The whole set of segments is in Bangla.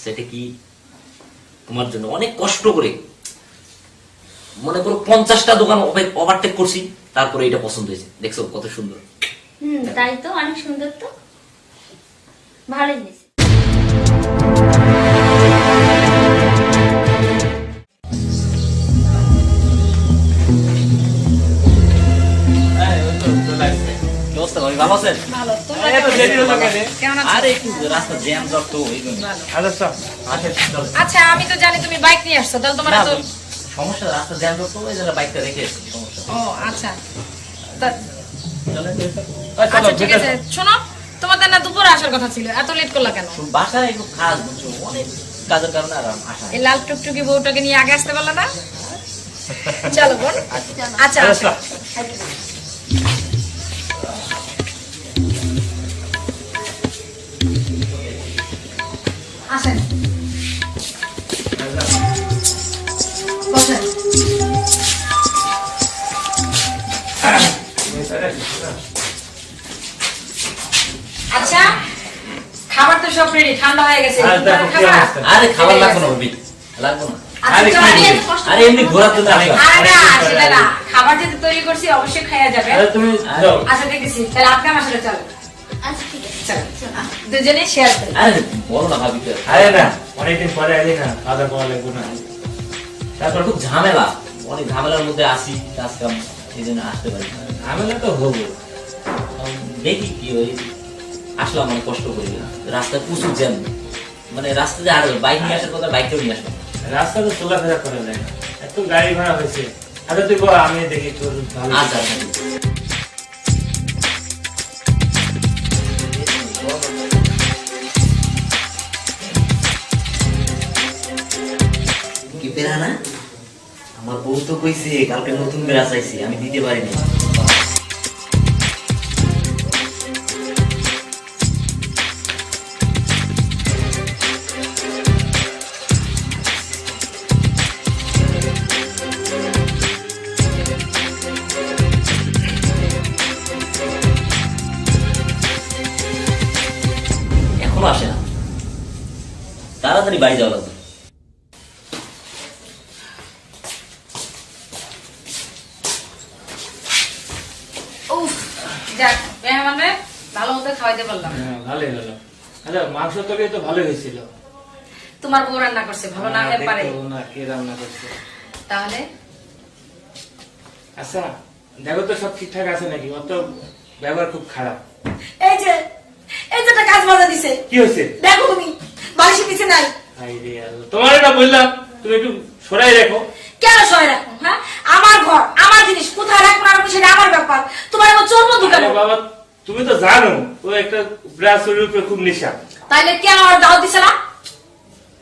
সেটা কি তোমার জন্য অনেক কষ্ট করে মনে করো 50টা দোকান ওভারটেক করছি, তারপরে এটা পছন্দ হয়েছে। দেখছো কত সুন্দর। তাই তো, অনেক সুন্দর তো, ভালোই হয়েছে। আচ্ছা, আমি তো জানি তুমি বাইক নিয়ে আসছো, তাহলে তোমার তো সমস্যা, রাস্তা জ্যাম তো ওই জন্য বাইকটা রেখে এসেছি, সমস্যা। ও আচ্ছা, আচ্ছা ঠিক আছে। শোনো, তোমাদের না দুপুরে আসার কথা ছিল, এত লেট করলা কেন? বাসায় একটু কাজ, বুঝছো, অনেক কাজের কারণে আর আসা। এই লাল টুকটুকি বউটাকে নিয়ে আগে আসতে পারলা না? চলো বোন। আচ্ছা আচ্ছা, আসেন বসেন। আচ্ছা, খাবার তো সব রেডি, ঠান্ডা হয়ে গেছে। আরে খাবার লাগবে না ভাবি, লাগবে না। আরে এমনি ঘোরার জন্য আসা। আরে না, সেটা না, খাবার যেহেতু তৈরি করছি অবশ্যই খাওয়া যাবে। তুমি যাও। আচ্ছা দেখেছি, তাহলে আপনি আমার সাথে চলো। আচ্ছা ঠিক আছে, চলো দুজনে শেয়ার করি। আরে বলো না ভাবি। আরে না, অনেকদিন পরে এলি না, খাওয়া দাওয়া করা লাগবে না। তারপর খুব ঝামেলা, অনেক ঝামেলার মধ্যে আসি, কাজ কাম, এই জন্য আসতে পারি না। ঝামেলা তো হবো, দেখি কি ওই আসলাম, অনেক কষ্ট করি, রাস্তায় প্রচুর জ্যাম, মানে রাস্তাতে আর বাইক নিয়ে আসার কথা, বাইকটাও নিয়ে আসবো। রাস্তা তো চলাফেরা করা যায় না, এত গাড়ি ভাড়া হয়েছে। আচ্ছা তুই বল, আমি দেখি তোর ভালো। আচ্ছা কি বেড়া না, আমার বউ তো কইছে কালকে নতুন বেড়া চাইছি, আমি দিতে পারিনি। এখনো আসে না, তাড়াতাড়ি বাড়ি যাওয়া লাগবে। উফ, যাক, মেহমানরে ভালো মতো খাওয়াইতে পারলাম। হ্যাঁ, ভালোই হলো। আচ্ছা, মাংস তরকারি তো ভালোই হয়েছিল। তোমার বউ রান্না করছে, ভালো না হয়ে পারে? দেখতে না কে রান্না করছে। তাহলে আচ্ছা দেখো তো সব ঠিকঠাক আছে নাকি, অত ব্যবহার খুব খারাপ। এই যে একটা কাজ বাজা দিছে, কি হয়েছে? দেখো তুমি বালিশের নিচে নাই। হায়রে আল্লাহ, তোমার না বললাম তুমি একটু সরাই রাখো। কেন সয় রাখো? হ্যাঁ, আমার ঘর, আমার জিনিস, কোথায় রাখবো না রাখবো সেটা আমার ব্যাপার। তোমার এমন চোর বন্ধু কেন? আরে বাবা, তুমি তো জানো ও একটা ব্রাসের উপরে খুব নেশা। তাইলে কেন আমার দাওয়াত দিছে না?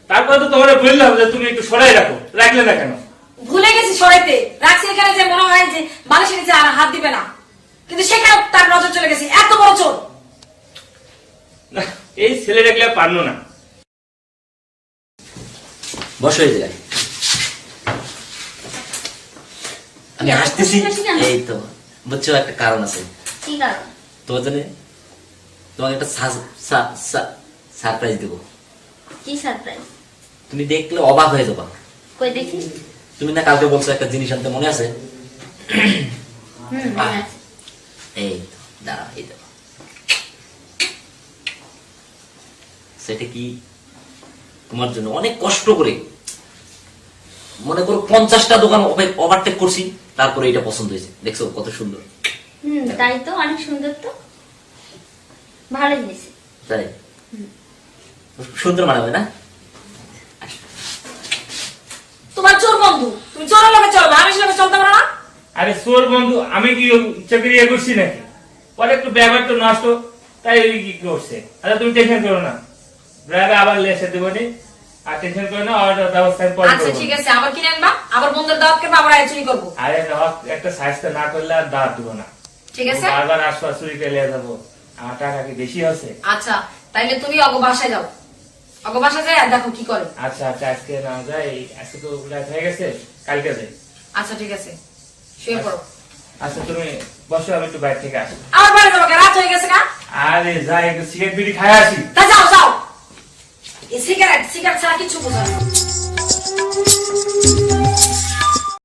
তারপরে তো তোমার বললাম যে তুমি একটু সরাই রাখো, রাখলে না কেন? ভুলে গেছি সরাইতে, রাখছি এখানে যে মনে হয় যে বালিশের নিচে আর হাত দিবে না, কিন্তু সেখানে তার নজর চলে গেছে। এত বড় চোর! না, এই ছেলে রাখলে পারলো না। বসো এই জায়গায়। আমি হাসতেছি, এই তো বুঝছো, একটা কারণ আছে। কি কারণ? তোমার জন্য তোমাকে একটা সারপ্রাইজ দেবো। কি সারপ্রাইজ? তুমি দেখলে অবাক হয়ে যাবা। কই দেখি। তুমি না কালকে বলছো একটা জিনিস আনতে, মনে আছে? মনে আছে। এই তো দাঁড়া, এই দেখো। সেটা কি তোমার জন্য অনেক কষ্ট করে মনে করো 50টা দোকান ওভারটেক করছি, তারপরে এটা পছন্দ হয়েছে। দেখছো কত সুন্দর। তাই তো, অনেক সুন্দর তো, ভালোই হয়েছে। তাই সুন্দর মানাবে না? তোমার চোর বন্ধু, তুমি চোরের লোকে চলবে, আমি সেভাবে চলতে পারো না। আরে সোর বন্ধু, আমি কি ইচ্ছা করে ইয়ে করছি নাকি? পরে একটু ব্যবহার তো নষ্ট, তাই ওই কি করছে। আচ্ছা তুমি টেনশন করো না, ড্রাইভার আবার লেসে দেবো নি, আর টেনশন করো না, অর্ডার ব্যবস্থা আমি পরে আচ্ছা করবো। ঠিক আছে, আবার কিনে আনবা, আবার বন্ধুর দাওয়াত করবা, আবার চুরি করবো। আরে একটা সাইজটা না করলে আর দাঁত দেবো না। ঠিক আছে, বারবার আসবা চুরি করে নিয়ে যাবো, আমার টাকা কি বেশি আছে? আচ্ছা তাইলে তুমি অগ বাসায় যাও, অগ বাসায় যাই আর দেখো কি করে। আচ্ছা আচ্ছা, আজকে না যাই, আজকে তো রাত হয়ে গেছে, কালকে যাই। আচ্ছা ঠিক আছে, শুয়ে পড়ো। আচ্ছা তুমি বসো, আমি একটু বাইরে থেকে আসি। আমার বাড়ি যাবো, রাত হয়ে গেছে না? আরে যাই, একটু সিগারেট বিড়ি খাই আসি। তা যাও যাও। এই সিগারেট সিগারেট ছাড়া কিছু বোঝে না